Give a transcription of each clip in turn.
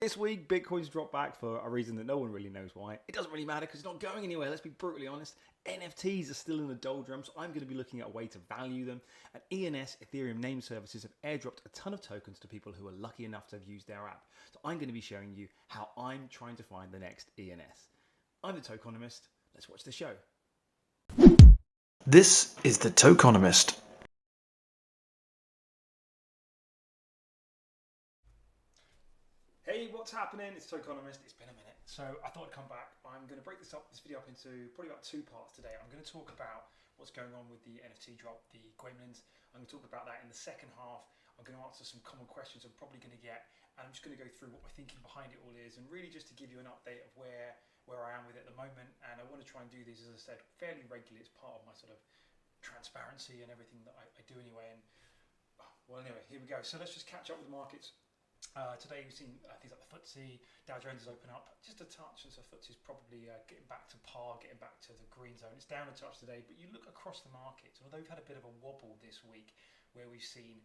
This week, Bitcoin's dropped back for a reason that no one really knows why. It doesn't really matter because it's not going anywhere, let's be brutally honest. NFTs are still in the doldrums, so I'm going to be looking at a way to value them. And ENS Ethereum name services have airdropped a ton of tokens to people who are lucky enough to have used their app. So I'm going to be showing you how I'm trying to find the next ENS. I'm the Tokenomist. Let's watch the show. This is the Tokenomist. Hey, what's happening? It's Tokenomist. It's been a minute. So I thought I'd come back. I'm going to break this video up into probably about two parts today. I'm going to talk about what's going on with the NFT drop, the Gweimlins. I'm going to talk about that in the second half. I'm going to answer some common questions I'm probably going to get. And I'm just going to go through what my thinking behind it all is, and really just to give you an update of where I am with it at the moment. And I want to try and do these, as I said, fairly regularly. It's part of my sort of transparency and everything that I do anyway. And well, anyway, here we go. So let's just catch up with the markets. Today we've seen things like the FTSE, Dow Jones has opened up just a touch, and so FTSE is probably getting back to par, getting back to the green zone. It's down a touch today, but you look across the markets, although we've had a bit of a wobble this week where we've seen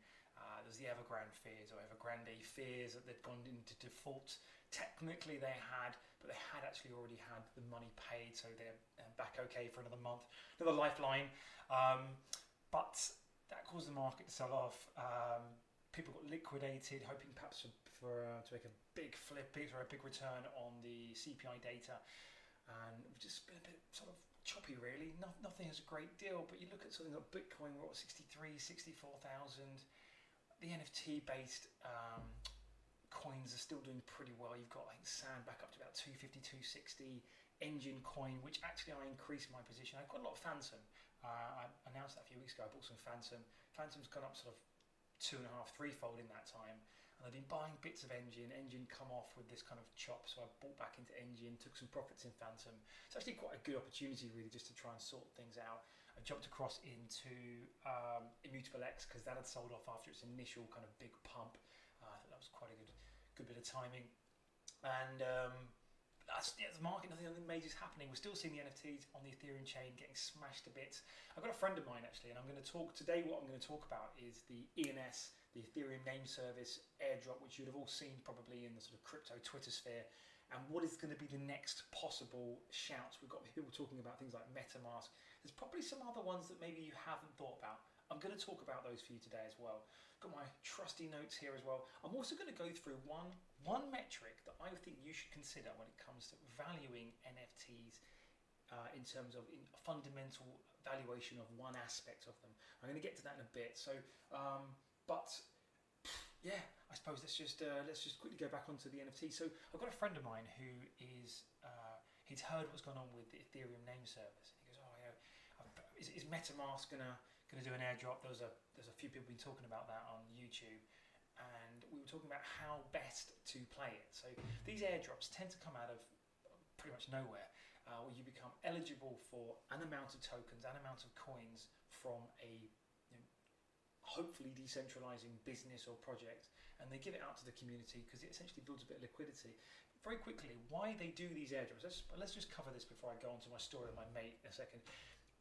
there's the Evergrande fears or Evergrande fears that they'd gone into default. Technically they had, but they had actually already had the money paid, so they're back okay for another month, another lifeline. But that caused the market to sell off. People got liquidated, hoping perhaps to make a big flip or a big return on the CPI data, and we've just been a bit sort of choppy really. Nothing is a great deal, but you look at something like Bitcoin, we're at 63, 64,000. The NFT based coins are still doing pretty well. You've got, I think, Sand back up to about 250, 260. Engine coin, which actually I increased my position. I've got a lot of Phantom. I announced that a few weeks ago. I bought some Phantom. Phantom's gone up sort of 2.5, threefold in that time, and I've been buying bits of Engine come off with this kind of chop, so I bought back into Engine, took some profits in Phantom. It's actually quite a good opportunity really just to try and sort things out. I jumped across into Immutable X because that had sold off after its initial kind of big pump. I thought that was quite a good bit of timing, and that's the market. Nothing major is happening. We're still seeing the NFTs on the Ethereum chain getting smashed to bits. I've got a friend of mine actually, and I'm going to talk today. What I'm going to talk about is the ENS, the Ethereum name service airdrop, which you'd have all seen probably in the sort of crypto Twitter sphere, and what is going to be the next possible shouts. We've got people talking about things like Metamask. There's probably some other ones that maybe you haven't thought about. I'm going to talk about those for you today as well. Got my trusty notes here as well. I'm also going to go through one metric that I think you should consider when it comes to valuing NFTs in terms of fundamental valuation of one aspect of them. I'm going to get to that in a bit. So, but yeah, I suppose let's just quickly go back onto the NFT. So I've got a friend of mine who is he's heard what's going on with the Ethereum name service, and he goes, "Oh yeah, is MetaMask gonna do an airdrop?" There's a few people been talking about that on YouTube, and we were talking about how best to play it. So these airdrops tend to come out of pretty much nowhere, where you become eligible for an amount of tokens, an amount of coins from a hopefully decentralizing business or project, and they give it out to the community because it essentially builds a bit of liquidity. Very quickly, why they do these airdrops? Let's just cover this before I go on to my story with my mate in a second.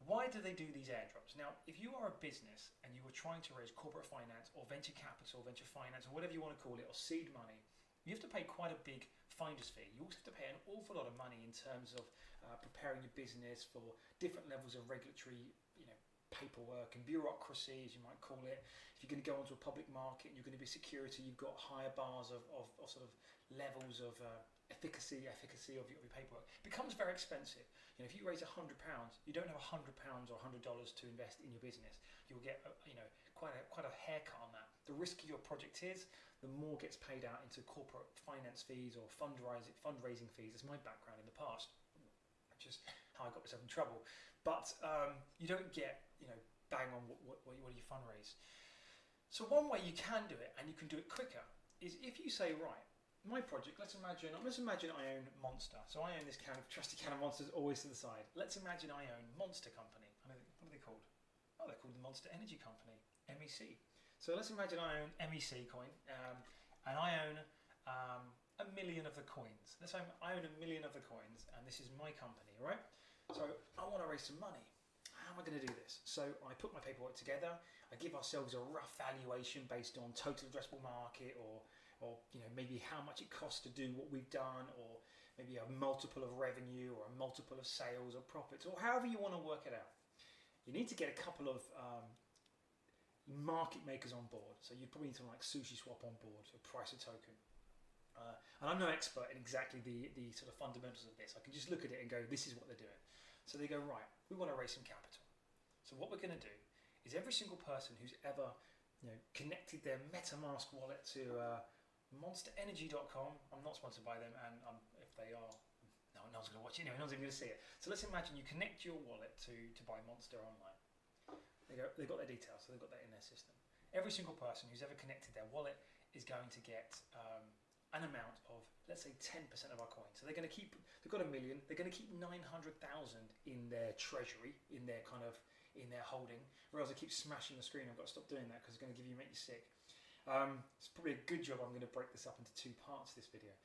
Why do they do these airdrops? Now, if you are a business and you are trying to raise corporate finance or venture capital, venture finance, or whatever you want to call it, or seed money, you have to pay quite a big finder's fee. You also have to pay an awful lot of money in terms of preparing your business for different levels of regulatory, paperwork and bureaucracy, as you might call it. If you're going to go onto a public market and you're going to be security, you've got higher bars of sort of levels of efficacy of your paperwork. It becomes very expensive. If you raise £100, you don't have £100 or $100 to invest in your business. You'll get quite a haircut on that. The riskier your project is, the more gets paid out into corporate finance fees or fundraising fees. That's my background in the past, which is how I got myself in trouble. But you don't get bang on what you fundraise. So one way you can do it, and you can do it quicker, is if you say, right, my project, let's imagine I own Monster. So I own this trusty can of Monsters always to the side. Let's imagine I own Monster Company. What are they called? Oh, they're called the Monster Energy Company, MEC. So let's imagine I own MEC coin, and I own 1 million of the coins. Let's say I own 1 million of the coins, and this is my company, right? So I want to raise some money. How am I going to do this? So I put my paperwork together. I give ourselves a rough valuation based on total addressable market or or maybe how much it costs to do what we've done, or maybe a multiple of revenue or a multiple of sales or profits, or however you want to work it out. You need to get a couple of market makers on board. So you probably need something like SushiSwap on board, so price a token. And I'm no expert in exactly the sort of fundamentals of this. I can just look at it and go, this is what they're doing. So they go, right, we want to raise some capital. So what we're going to do is every single person who's ever connected their Metamask wallet to monsterenergy.com, I'm not sponsored by them, and if they are, no one's going to watch it anyway, no one's even going to see it. So let's imagine you connect your wallet to buy Monster online. They've got their details, so they've got that in their system. Every single person who's ever connected their wallet is going to get an amount of, let's say, 10% of our coins. So they've got $1 million, they're going to keep 900,000 in their treasury, in their holding, or else I keep smashing the screen. I've got to stop doing that because it's going to make you sick. It's probably a good job I'm going to break this up into two parts, this video.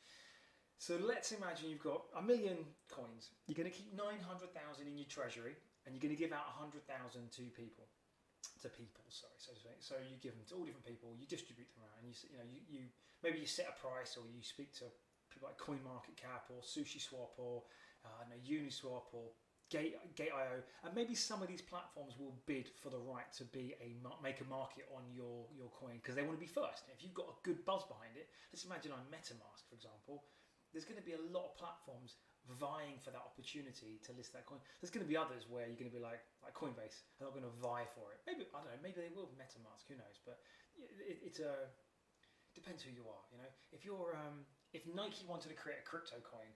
So let's imagine you've got 1 million coins. You're going to keep 900,000 in your treasury, and you're going to give out 100,000 to people. So you give them to all different people. You distribute them around, and you maybe you set a price, or you speak to people like CoinMarketCap or SushiSwap or Uniswap or Gate.io, and maybe some of these platforms will bid for the right to make a market on your coin because they want to be first. If you've got a good buzz behind it, let's imagine I'm Metamask, for example. There's going to be a lot of platforms vying for that opportunity to list that coin. There's going to be others where you're going to be like Coinbase, they're not going to vie for it. Maybe, I don't know, maybe they will with Metamask, who knows? But it depends who you are. If Nike wanted to create a crypto coin,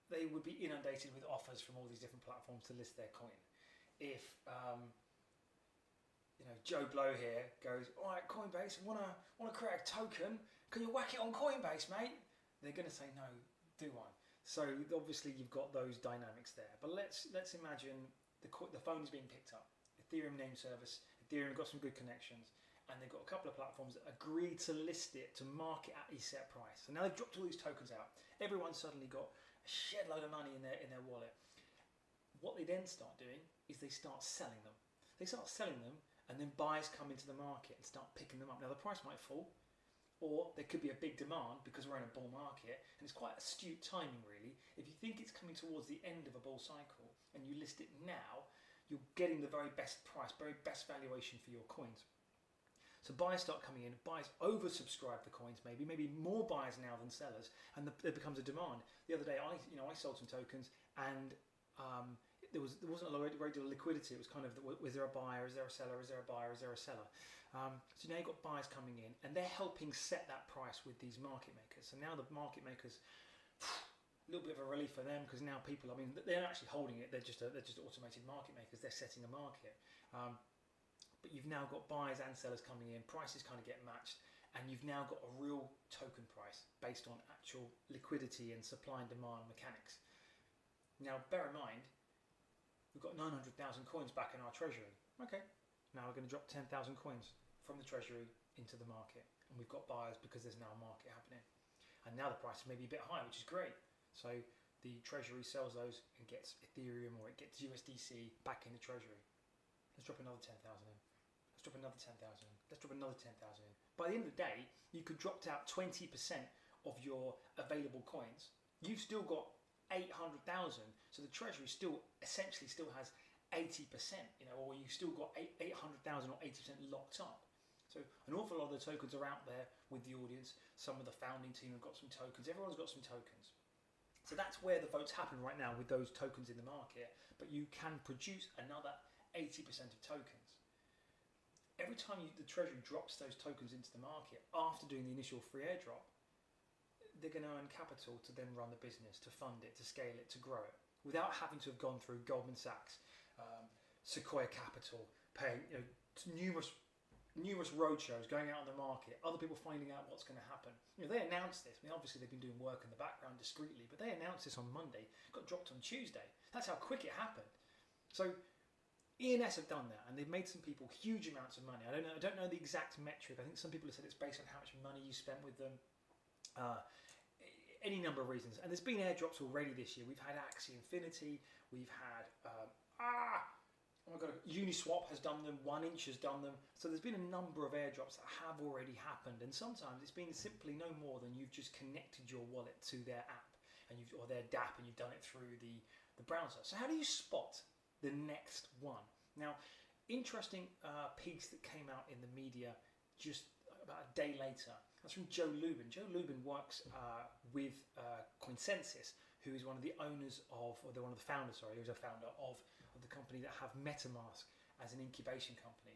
they would be inundated with offers from all these different platforms to list their coin. If Joe Blow here goes, all right, Coinbase, want to create a token? Can you whack it on Coinbase, mate? They're going to say no, do one. So obviously you've got those dynamics there. But let's imagine the phone is being picked up. Ethereum name service. Ethereum got some good connections, and they've got a couple of platforms that agreed to list it, to market at a set price. So now they've dropped all these tokens out. Everyone's suddenly got a shed load of money in their wallet. What they then start doing is they start selling them. They start selling them, and then buyers come into the market and start picking them up. Now the price might fall, or there could be a big demand because we're in a bull market, and it's quite astute timing really. If you think it's coming towards the end of a bull cycle and you list it now, you're getting the very best price, very best valuation for your coins. So buyers start coming in, buyers oversubscribe the coins, maybe more buyers now than sellers, and there becomes a demand. The other day, I sold some tokens, and there wasn't a great deal of liquidity. It was kind of, was there a buyer, is there a seller, is there a buyer, is there a seller? So now you've got buyers coming in, and they're helping set that price with these market makers. So now the market makers, a little bit of a relief for them, because now people, they're not actually holding it. They're just automated market makers. They're setting a market. But you've now got buyers and sellers coming in. Prices kind of get matched, and you've now got a real token price based on actual liquidity and supply and demand mechanics. Now, bear in mind, we've got 900,000 coins back in our treasury. Okay, now we're going to drop 10,000 coins from the treasury into the market, and we've got buyers because there's now a market happening. And now the price is maybe a bit high, which is great. So the treasury sells those and gets Ethereum, or it gets USDC back in the treasury. Let's drop another 10,000 in. Let's drop another 10,000 in. Let's drop another 10,000 in. By the end of the day, you could drop out 20% of your available coins. You've still got 800,000, so the treasury essentially still has 80%, or you still got 800,000 or 80% locked up. So an awful lot of the tokens are out there with the audience. Some of the founding team have got some tokens. Everyone's got some tokens. So that's where the votes happen right now, with those tokens in the market. But you can produce another 80% of tokens. Every time the treasury drops those tokens into the market after doing the initial free airdrop, they're going to earn capital to then run the business, to fund it, to scale it, to grow it, without having to have gone through Goldman Sachs, Sequoia Capital, paying numerous roadshows, going out on the market, other people finding out what's going to happen. They announced this. Obviously they've been doing work in the background discreetly, but they announced this on Monday, got dropped on Tuesday. That's how quick it happened. So ENS have done that, and they've made some people huge amounts of money. I don't know the exact metric. I think some people have said it's based on how much money you spent with them. Any number of reasons. And there's been airdrops already this year. We've had Axie Infinity. We've had oh my god, Uniswap has done them, 1inch has done them. So there's been a number of airdrops that have already happened, and sometimes it's been simply no more than you've just connected your wallet to their app or their DApp, and you've done it through the browser. So how do you spot the next one? Now, interesting piece that came out in the media just about a day later. That's from Joe Lubin. Joe Lubin works with Coinsensus, who is one of the owners of, one of the founders, sorry, who's a founder of the company that have Metamask as an incubation company.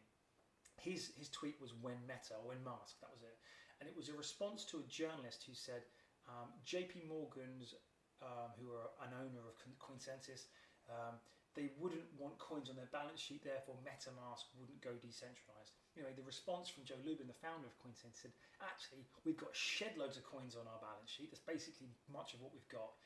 His tweet was when Mask, that was it. And it was a response to a journalist who said, JP Morgan's, who are an owner of Coinsensus, they wouldn't want coins on their balance sheet, therefore Metamask wouldn't go decentralized. Anyway, the response from Joe Lubin, the founder of Coinsensus, said, actually, we've got shed loads of coins on our balance sheet. That's basically much of what we've got.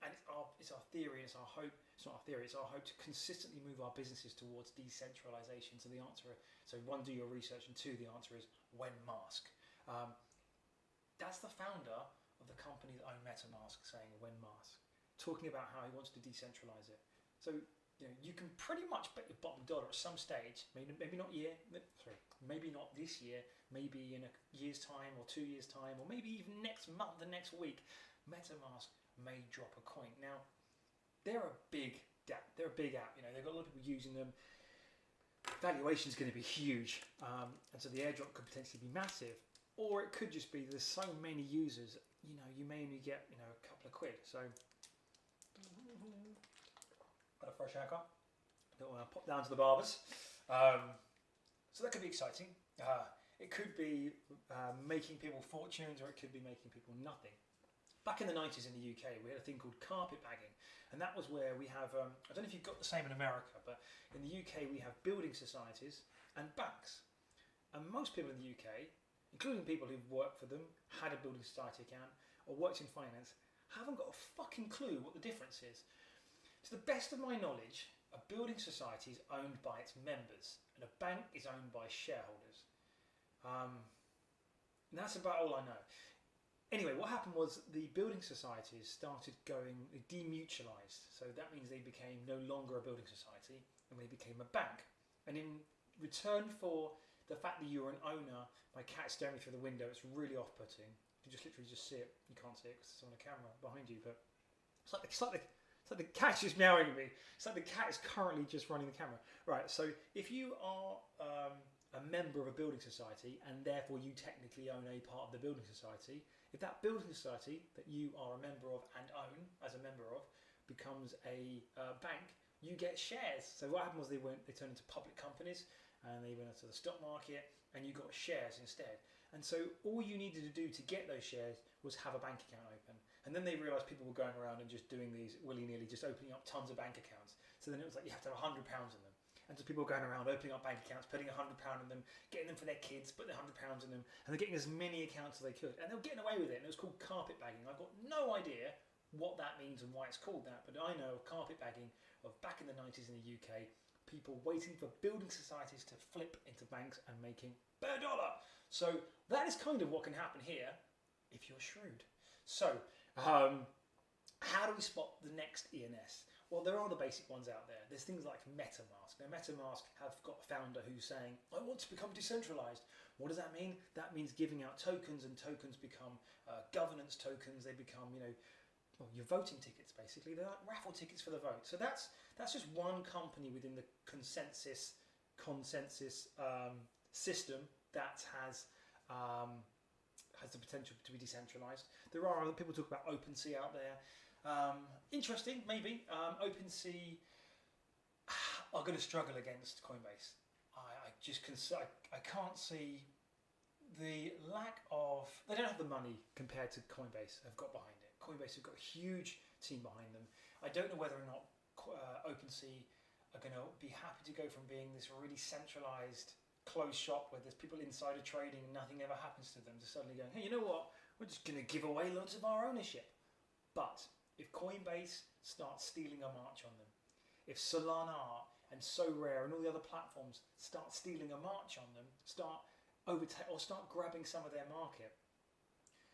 And it's our theory, it's our hope, it's not our theory, it's our hope to consistently move our businesses towards decentralization. So the answer, so one, do your research, and two, the answer is when Mask. That's the founder of the company that owned Metamask saying when Mask, talking about how he wants to decentralize it. So you can pretty much bet your bottom dollar at some stage, maybe not maybe not this year, maybe in a year's time or 2 years' time, or maybe even next month, the next week, Metamask may drop a coin. Now, they're a big app. They're a big app. They've got a lot of people using them. Valuation is going to be huge, and so the airdrop could potentially be massive, or it could just be there's so many users. You may only get a couple of quid. So. Got a fresh haircut. Don't want to pop down to the barbers. So that could be exciting. It could be making people fortunes, or it could be making people nothing. Back in the 90s in the UK, we had a thing called carpet bagging, and that was where we have, I don't know if you've got the same in America, but in the UK we have building societies and banks. And most people in the UK, including people who've worked for them, had a building society account, or worked in finance, haven't got a fucking clue what the difference is. To the best of my knowledge, a building society is owned by its members, and a bank is owned by shareholders. And that's about all I know. Anyway, what happened was the building societies started going demutualized. So that means they became no longer a building society, and they became a bank. And in return for the fact that you're an owner, my cat's staring through the window, it's really off-putting. You can just literally just see it. You can't see it because it's on the camera behind you, but it's like the cat's just meowing at me. It's like the cat is currently just running the camera. Right, so if you are a member of a building society, and therefore you technically own a part of the building society, if that building society that you are a member of and own as a member of becomes a bank, you get shares. So what happened was they turned into public companies, and they went into the stock market, and you got shares instead. And so all you needed to do to get those shares was have a bank account open. And then they realised people were going around and just doing these willy-nilly, just opening up tons of bank accounts. So then it was like you have to have £100 in them. And so people were going around opening up bank accounts, putting £100 in them, getting them for their kids, putting £100 in them, and they're getting as many accounts as they could. And they were getting away with it, and it was called carpet bagging. I've got no idea what that means and why it's called that, but I know of carpet bagging of back in the 90s in the UK, people waiting for building societies to flip into banks and making bare dollar. So that is kind of what can happen here if you're shrewd. So how do we spot the next ENS? Well, there are the basic ones out there. There's things like Metamask. Now, Metamask have got a founder who's saying, I want to become decentralized. What does that mean? That means giving out tokens, and tokens become governance tokens. They become, your voting tickets, basically. They're like raffle tickets for the vote. So that's just one company within the consensus system that has the potential to be decentralized. There are other people talk about OpenSea out there. Interesting, maybe. OpenSea are going to struggle against Coinbase. I can't see the lack of. They don't have the money compared to Coinbase have got behind it. Coinbase have got a huge team behind them. I don't know whether or not OpenSea are going to be happy to go from being this really centralized closed shop where there's people insider trading and nothing ever happens to them, to suddenly going, hey, you know what? We're just going to give away lots of our ownership. But if Coinbase starts stealing a march on them, if Solana and SoRare and all the other platforms start stealing a march on them, start grabbing some of their market,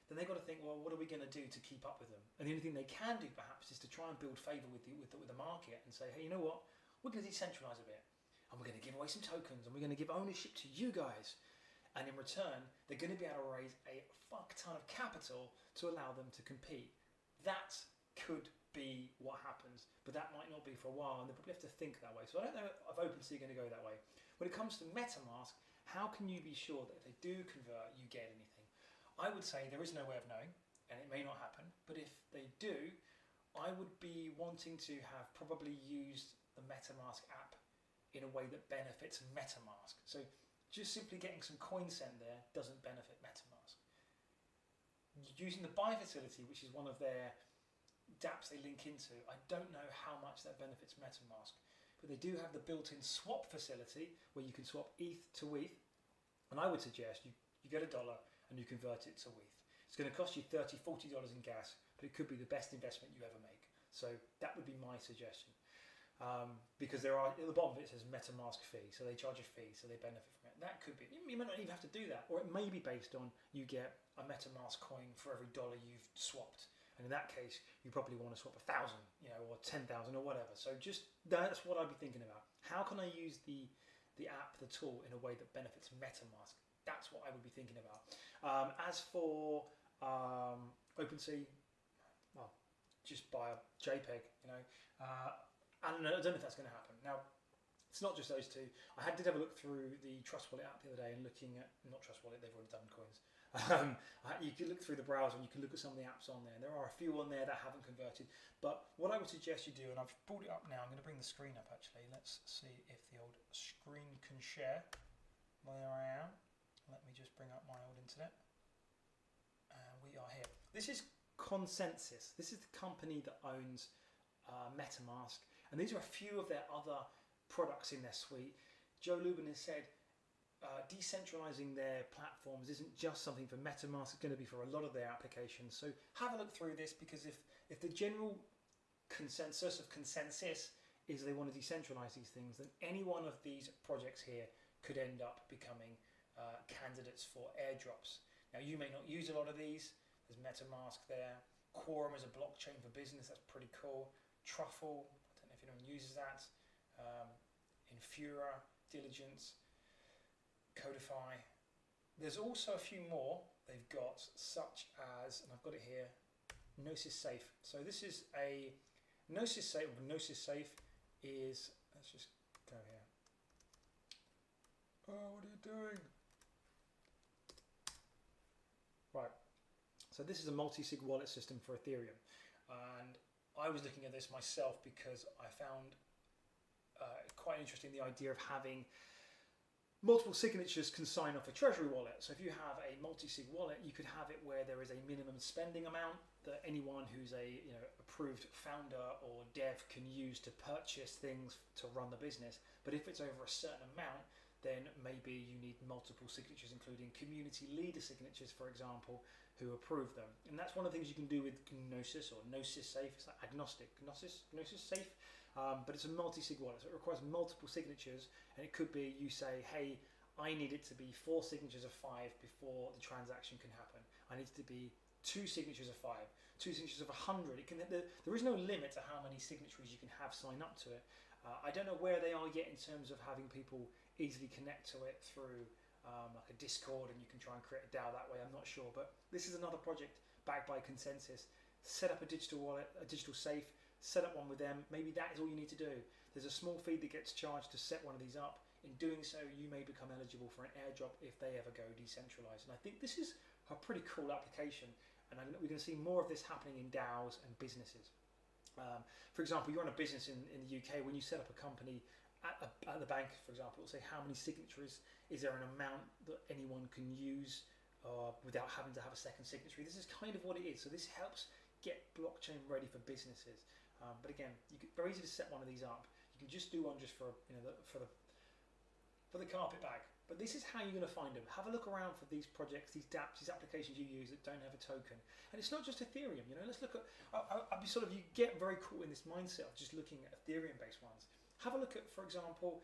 then they've got to think, well, what are we going to do to keep up with them? And the only thing they can do perhaps is to try and build favour with the market and say, hey, you know what? We're going to decentralise a bit. and we're going to give away some tokens, and we're going to give ownership to you guys. And in return, they're going to be able to raise a fuck ton of capital to allow them to compete. That could be what happens, but that might not be for a while, and they probably have to think that way. So I don't know if OpenSea are going to go that way. When it comes to Metamask, how can you be sure that if they do convert, you get anything? I would say there is no way of knowing, and it may not happen, but if they do, I would be wanting to have probably used the Metamask app in a way that benefits Metamask. So just simply getting some coins sent there doesn't benefit Metamask. Using the buy facility, which is one of their dApps they link into, I don't know how much that benefits Metamask, but they do have the built-in swap facility where you can swap ETH to ETH, and I would suggest you get $1 and you convert it to ETH. It's going to cost you $30, $40 in gas, but it could be the best investment you ever make. So that would be my suggestion. Because there are, at the bottom of it says Metamask fee, so they charge a fee, so they benefit from it. That could be, you might not even have to do that, or it may be based on you get a Metamask coin for every $1 you've swapped, and in that case you probably want to swap 1,000, or 10,000 or whatever. So just that's what I'd be thinking about. How can I use the app, the tool, in a way that benefits Metamask? That's what I would be thinking about. As for OpenSea, well, just buy a JPEG, I don't know if that's going to happen. Now, it's not just those two. I did have a look through the Trust Wallet app the other day and looking at, not Trust Wallet, they've already done coins. You can look through the browser and you can look at some of the apps on there. There are a few on there that haven't converted. But what I would suggest you do, and I've brought it up now, I'm going to bring the screen up actually. Let's see if the old screen can share. There I am. Let me just bring up my old internet. We are here. This is Consensus. This is the company that owns Metamask. And these are a few of their other products in their suite. Joe Lubin has said decentralizing their platforms isn't just something for Metamask, it's going to be for a lot of their applications. So have a look through this, because if the general consensus of Consensus is they want to decentralize these things, then any one of these projects here could end up becoming candidates for airdrops. Now, you may not use a lot of these. There's Metamask there. Quorum is a blockchain for business. That's pretty cool. Truffle, I don't know if anyone uses that. Infura, Diligence, Codify. There's also a few more they've got, such as, and I've got it here, Gnosis Safe. So this is a Gnosis Safe. Gnosis Safe is, let's just go here. Oh, what are you doing? Right. So this is a multi-sig wallet system for Ethereum, and I was looking at this myself because I found quite interesting the idea of having multiple signatures can sign off a treasury wallet. So if you have a multi-sig wallet, you could have it where there is a minimum spending amount that anyone who's a approved founder or dev can use to purchase things to run the business. But if it's over a certain amount, then maybe you need multiple signatures, including community leader signatures, for example, who approve them. And that's one of the things you can do with Gnosis or Gnosis Safe. It's like agnostic. Gnosis Safe. But it's a multi-sig wallet, so it requires multiple signatures, and it could be you say, hey, I need it to be 4 signatures of 5 before the transaction can happen. I need it to be 2 signatures of 5, 2 signatures of 100. There is no limit to how many signatories you can have sign up to it. I don't know where they are yet in terms of having people easily connect to it through like a Discord, and you can try and create a DAO that way. I'm not sure, but this is another project backed by Consensus. Set up a digital wallet, a digital safe, set up one with them. Maybe that is all you need to do. There's a small fee that gets charged to set one of these up. In doing so, you may become eligible for an airdrop if they ever go decentralized. And I think this is a pretty cool application, and we're going to see more of this happening in DAOs and businesses. For example, you're on a business in the UK. When you set up a company at the bank, for example, it'll say how many signatories, is there an amount that anyone can use without having to have a second signatory. This is kind of what it is. So this helps get blockchain ready for businesses. But again, very easy to set one of these up. You can just do one just for the carpet bag. But this is how you're going to find them. Have a look around for these projects, these dApps, these applications you use that don't have a token. And it's not just Ethereum. Let's look at. I'd be you get very caught in this mindset of just looking at Ethereum-based ones. Have a look at, for example,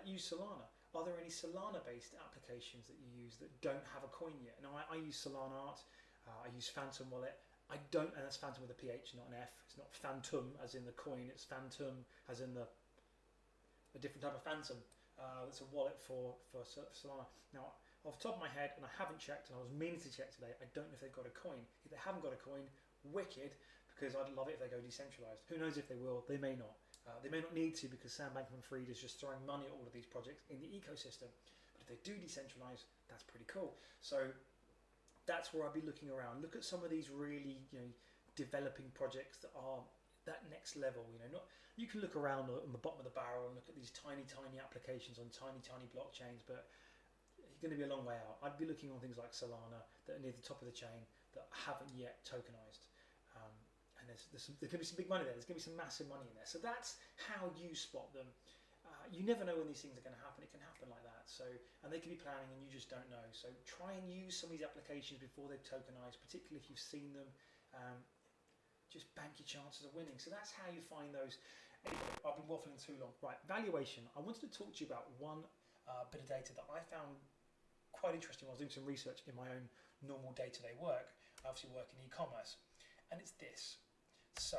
use Solana. Are there any Solana-based applications that you use that don't have a coin yet? Now, I use Solana Art. I use Phantom Wallet. I don't, and that's Phantom with a PH, not an F. It's not Phantom as in the coin. It's Phantom as in a different type of Phantom. that's a wallet for Solana. Now, off the top of my head, and I haven't checked, and I was meaning to check today, I don't know if they've got a coin. If they haven't got a coin, wicked, because I'd love it if they go decentralized. Who knows if they will? They may not. They may not need to, because Sam Bankman-Fried is just throwing money at all of these projects in the ecosystem. But if they do decentralize, that's pretty cool. So that's where I'll be looking around. Look at some of these really, developing projects that are that next level. You can look around on the bottom of the barrel and look at these tiny applications on tiny blockchains, but you're going to be a long way out. I'd be looking on things like Solana that are near the top of the chain that haven't yet tokenized. And there's going to be some big money there. There's going to be some massive money in there. So that's how you spot them. You never know when these things are going to happen. It can happen like that. So, and they can be planning and you just don't know. So try and use some of these applications before they've tokenized, particularly if you've seen them. Just bank your chances of winning. So that's how you find those. Anyway, I've been waffling too long. Right, valuation. I wanted to talk to you about one bit of data that I found quite interesting when I was doing some research in my own normal day-to-day work. I obviously work in e-commerce, and it's this. So,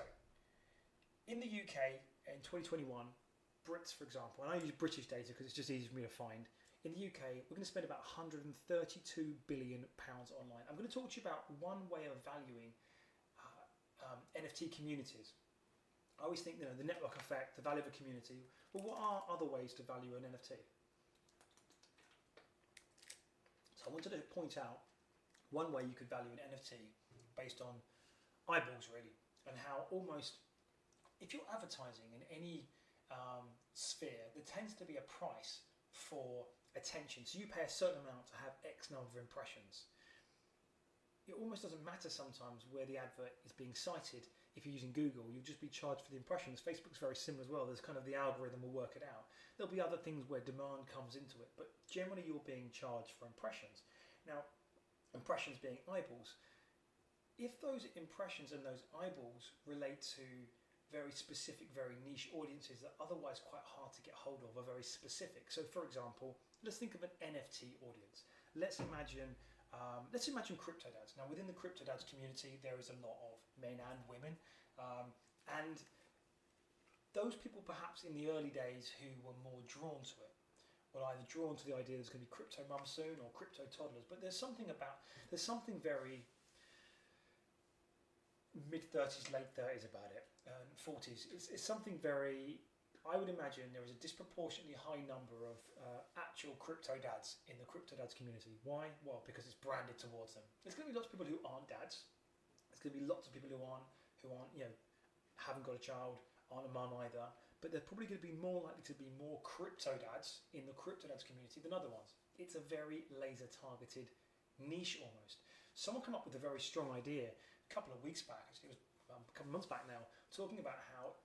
in the UK in 2021, Brits, for example, and I use British data because it's just easy for me to find. In the UK, we're going to spend about £132 billion online. I'm going to talk to you about one way of valuing NFT communities. I always think, the network effect, the value of a community. Well, what are other ways to value an NFT? So I wanted to point out one way you could value an NFT based on eyeballs, really, and how almost, if you're advertising in any sphere, there tends to be a price for attention. So you pay a certain amount to have X number of impressions. It almost doesn't matter sometimes where the advert is being cited. If you're using Google, you'll just be charged for the impressions. Facebook's very similar as well. There's kind of the algorithm will work it out. There'll be other things where demand comes into it, but generally you're being charged for impressions. Now, impressions being eyeballs. If those impressions and those eyeballs relate to very specific, very niche audiences that are otherwise quite hard to get hold of, are very specific. So, for example, let's think of an NFT audience. Let's imagine crypto dads. Now, within the crypto dads community, there is a lot of men and women, and those people perhaps in the early days who were more drawn to it were either drawn to the idea there's going to be crypto mums soon or crypto toddlers. But there's something very mid-30s, late 30s about it, 40s. It's something very, I would imagine there is a disproportionately high number of actual crypto dads in the crypto dads community. Why? Well, because it's branded towards them. There's going to be lots of people who aren't dads. There's going to be lots of people who aren't, haven't got a child, aren't a mum either. But there's probably going to be more likely to be more crypto dads in the crypto dads community than other ones. It's a very laser targeted niche almost. Someone came up with a very strong idea a couple of weeks back, actually it was a couple of months back now, talking about how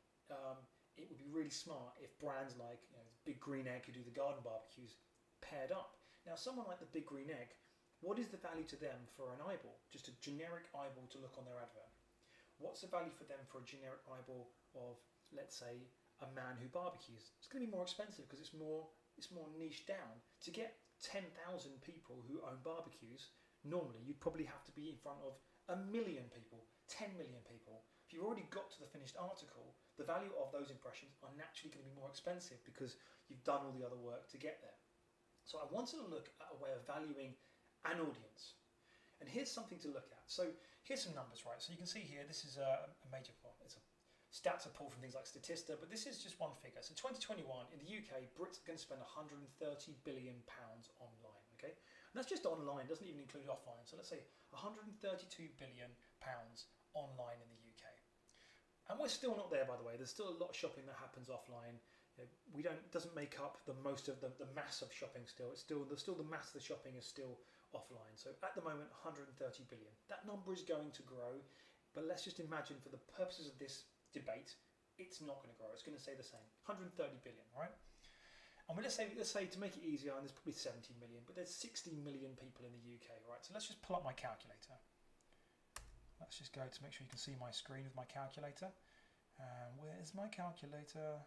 it would be really smart if brands like Big Green Egg, who do the garden barbecues, paired up. Now, someone like the Big Green Egg, what is the value to them for an eyeball? Just a generic eyeball to look on their advert. What's the value for them for a generic eyeball of, let's say, a man who barbecues? It's going to be more expensive because it's more niche down. To get 10,000 people who own barbecues, normally you'd probably have to be in front of 1 million people, 10 million people. If you've already got to the finished article, the value of those impressions are naturally going to be more expensive because you've done all the other work to get there. So I wanted to look at a way of valuing an audience. And here's something to look at. So here's some numbers, right? So you can see here, this is a major, stats are pulled from things like Statista, but this is just one figure. So 2021, in the UK, Brits are going to spend £130 billion online, okay? And that's just online, doesn't even include offline. So let's say £132 billion online in the UK. And we're still not there, by the way. There's still a lot of shopping that happens offline. Doesn't make up the most of the mass of shopping still. There's still the mass of the shopping is still offline. So at the moment, 130 billion. That number is going to grow, but let's just imagine for the purposes of this debate, it's not going to grow. It's going to stay the same. 130 billion, right? And let's say to make it easier, and there's probably 70 million, but there's 60 million people in the UK, right? So let's just pull up my calculator. Let's just go to make sure you can see my screen with my calculator. Where's my calculator?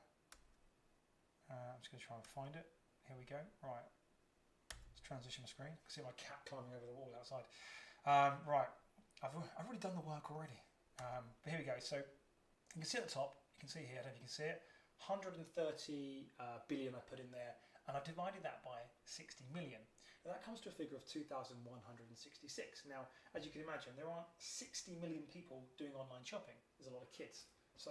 I'm just going to try and find it. Here we go. Right. Let's transition the screen. I can see my cat climbing over the wall outside. Right. I've already done the work already. But here we go. So you can see at the top, you can see here, I don't know if you can see it, 130 billion I put in there, and I've divided that by 60 million. Now that comes to a figure of 2,166. Now, as you can imagine, there aren't 60 million people doing online shopping. There's a lot of kids. So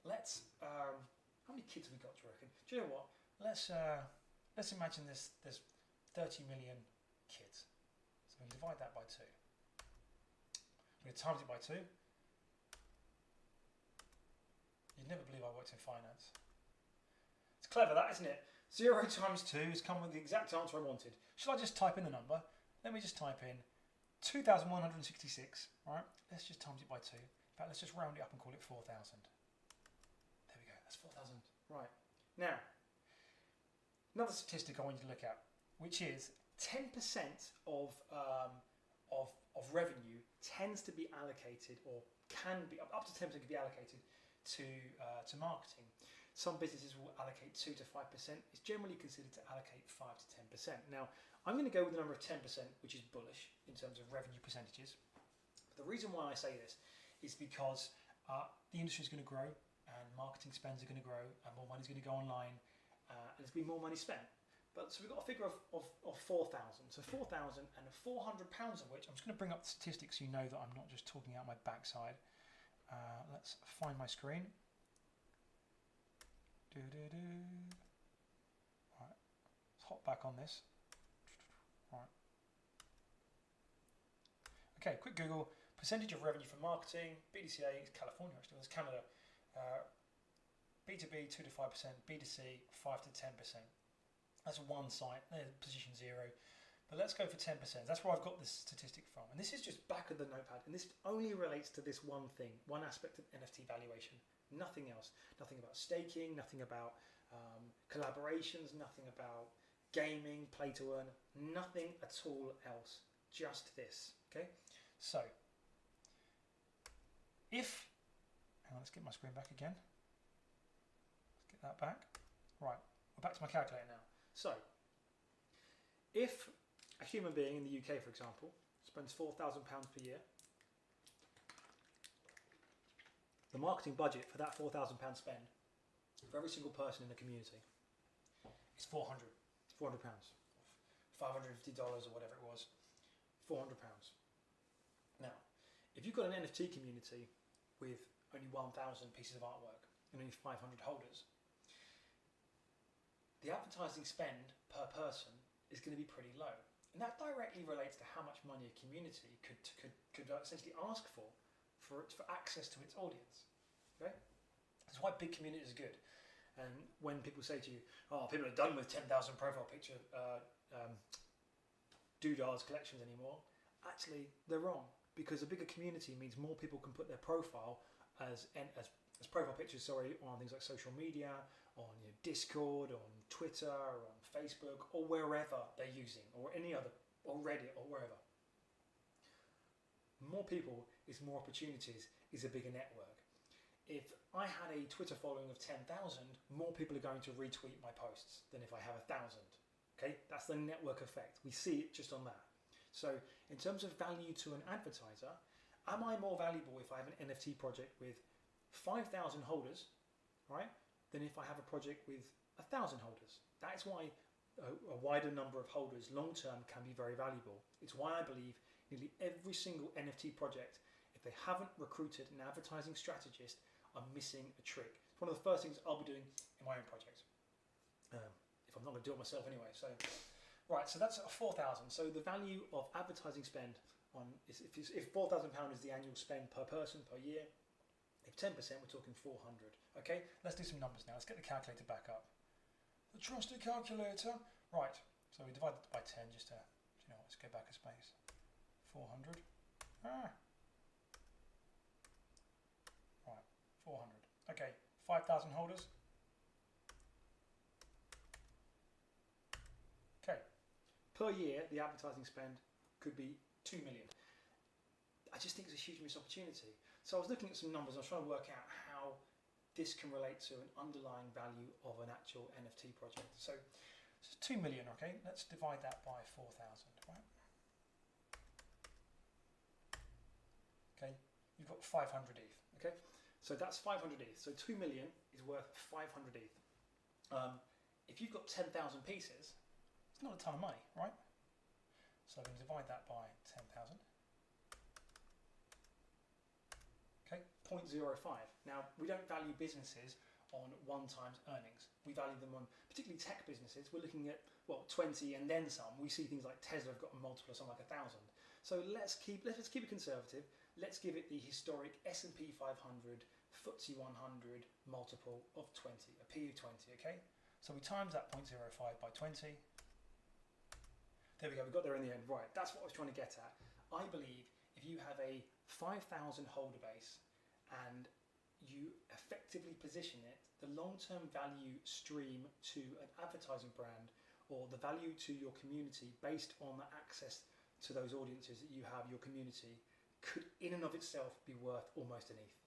let's, how many kids have we got, do you reckon? Do you know what? Let's imagine there's 30 million kids. So we can divide that by 2. I'm going to times it by 2. You'd never believe I worked in finance. It's clever that, isn't it? 0 times 2 has come with the exact answer I wanted. Shall I just type in the number? Let me just type in 2,166. Right? Let's just times it by 2. In fact, let's just round it up and call it 4,000. There we go. That's 4,000. Right. Now, another statistic I want you to look at, which is 10% of revenue tends to be allocated, or can be up to 10% can be allocated to marketing. Some businesses will allocate 2 to 5%. It's generally considered to allocate 5 to 10%. Now, I'm going to go with the number of 10%, which is bullish in terms of revenue percentages. But the reason why I say this is because the industry is going to grow, and marketing spends are going to grow, and more money is going to go online, and there's going to be more money spent. But so we've got a figure of 4,000. So 4,000 and £400 of which, I'm just going to bring up the statistics so you know that I'm not just talking out my backside. Let's find my screen. Right, let's hop back on this. Right. Okay, quick Google. Percentage of revenue from marketing. BDCA is California actually. That's Canada. B2B 2 to 5%. B2C 5 to 10%. That's one site. There's position 0. But let's go for 10%. That's where I've got this statistic from. And this is just back of the notepad. And this only relates to this one thing, one aspect of NFT valuation. Nothing else. Nothing about staking, nothing about collaborations, nothing about gaming, play to earn, nothing at all else. Just this. Okay? So, if, hang on, let's get my screen back again. Let's get that back. Right, we're back to my calculator now. So, if a human being in the UK, for example, spends £4,000 per year, the marketing budget for that £4,000 spend for every single person in the community is £400. It's £400. $550 or whatever it was. £400. Now, if you've got an NFT community with only 1,000 pieces of artwork and only 500 holders, the advertising spend per person is going to be pretty low. And that directly relates to how much money a community could essentially ask for access to its audience. Okay? That's why big communities are good. And when people say to you, oh, people are done with 10,000 profile picture doodahs collections anymore, actually they're wrong, because a bigger community means more people can put their profile as profile pictures, on things like social media, on Discord, on Twitter, or on Facebook, or wherever they're using, or any other, or Reddit, or wherever. More people is more opportunities, is a bigger network. If I had a Twitter following of 10,000, more people are going to retweet my posts than if I have 1,000. Okay, that's the network effect. We see it just on that. So in terms of value to an advertiser, am I more valuable if I have an NFT project with 5,000 holders, right, than if I have a project with 1,000 holders? That is why a wider number of holders long term can be very valuable. It's why I believe nearly every single NFT project, if they haven't recruited an advertising strategist, are missing a trick. It's one of the first things I'll be doing in my own project, if I'm not going to do it myself anyway. So, right, so that's 4,000. So the value of advertising spend on if £4,000 is the annual spend per person per year, if 10%, we're talking 400. Okay, let's do some numbers now. Let's get the calculator back up. The trusted calculator. Right, so we divide it by 10 just to, let's go back a space. 400. Right, 400. Okay, 5,000 holders. Okay, per year, the advertising spend could be 2 million. I just think it's a huge missed opportunity. So I was looking at some numbers. I was trying to work out how this can relate to an underlying value of an actual NFT project. So it's 2 million, okay? Let's divide that by 4,000, right? Okay, you've got 500 ETH, okay? So that's 500 ETH. So 2 million is worth 500 ETH. if you've got 10,000 pieces, it's not a ton of money, right? So I'm going to divide that by 10,000. Okay, 0.05. Now, we don't value businesses on 1 times earnings. We value them on, particularly tech businesses, we're looking at, well, 20 and then some. We see things like Tesla have got a multiple of something like 1,000. So let's keep it conservative. Let's give it the historic S&P 500, FTSE 100 multiple of 20, a P of 20, okay? So we times that 0.05 by 20. There we go, we got there in the end. Right, that's what I was trying to get at. I believe if you have a 5,000 holder base and you effectively position it, the long-term value stream to an advertising brand or the value to your community based on the access to those audiences that you have, your community, could in and of itself be worth almost an ETH.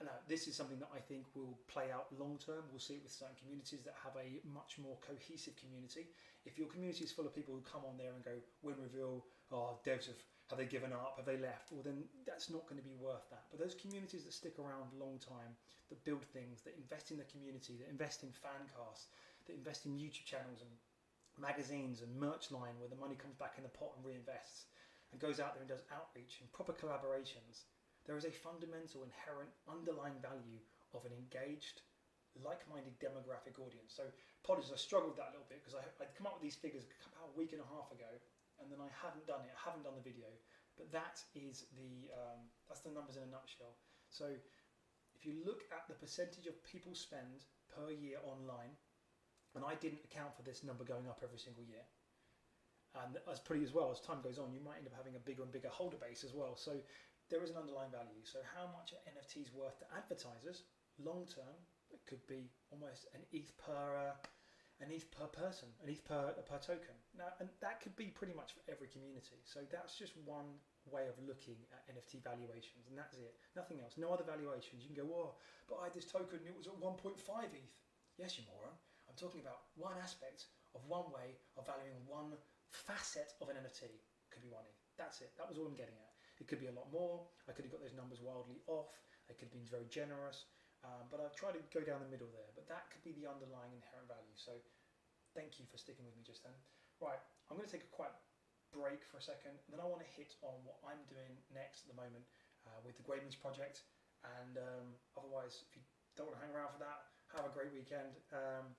Now, this is something that I think will play out long term. We'll see it with certain communities that have a much more cohesive community. If your community is full of people who come on there and go, win reveal, oh, devs have they given up, have they left? Well, then that's not going to be worth that. But those communities that stick around a long time, that build things, that invest in the community, that invest in fan casts, that invest in YouTube channels and magazines and merch line where the money comes back in the pot and reinvests and goes out there and does outreach and proper collaborations, there is a fundamental, inherent, underlying value of an engaged, like-minded demographic audience. So apologies, I struggled with that a little bit because I'd come up with these figures about a week and a half ago, and then I haven't done it. I haven't done the video, but that is that's the numbers in a nutshell. So if you look at the percentage of people spend per year online, and I didn't account for this number going up every single year, and as time goes on, you might end up having a bigger and bigger holder base as well. So there is an underlying value. So how much are NFTs worth to advertisers long term? It could be almost an ETH per person, an ETH per token. Now, and that could be pretty much for every community. So that's just one way of looking at NFT valuations, and that's it. Nothing else. No other valuations. You can go, oh, but I had this token, it was at 1.5 ETH. Yes, you moron. I'm talking about one aspect of one way of valuing one facet of an NFT. Could be 1 ETH. That's it. That was all I'm getting at. It could be a lot more. I could have got those numbers wildly off. They could have been very generous. But I've tried to go down the middle there. But that could be the underlying inherent value. So thank you for sticking with me just then. Right, I'm going to take a quiet break for a second. And then I want to hit on what I'm doing next at the moment with the Gweimlins project. And otherwise, if you don't want to hang around for that, have a great weekend.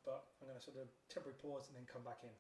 But I'm going to sort of temporarily pause and then come back in.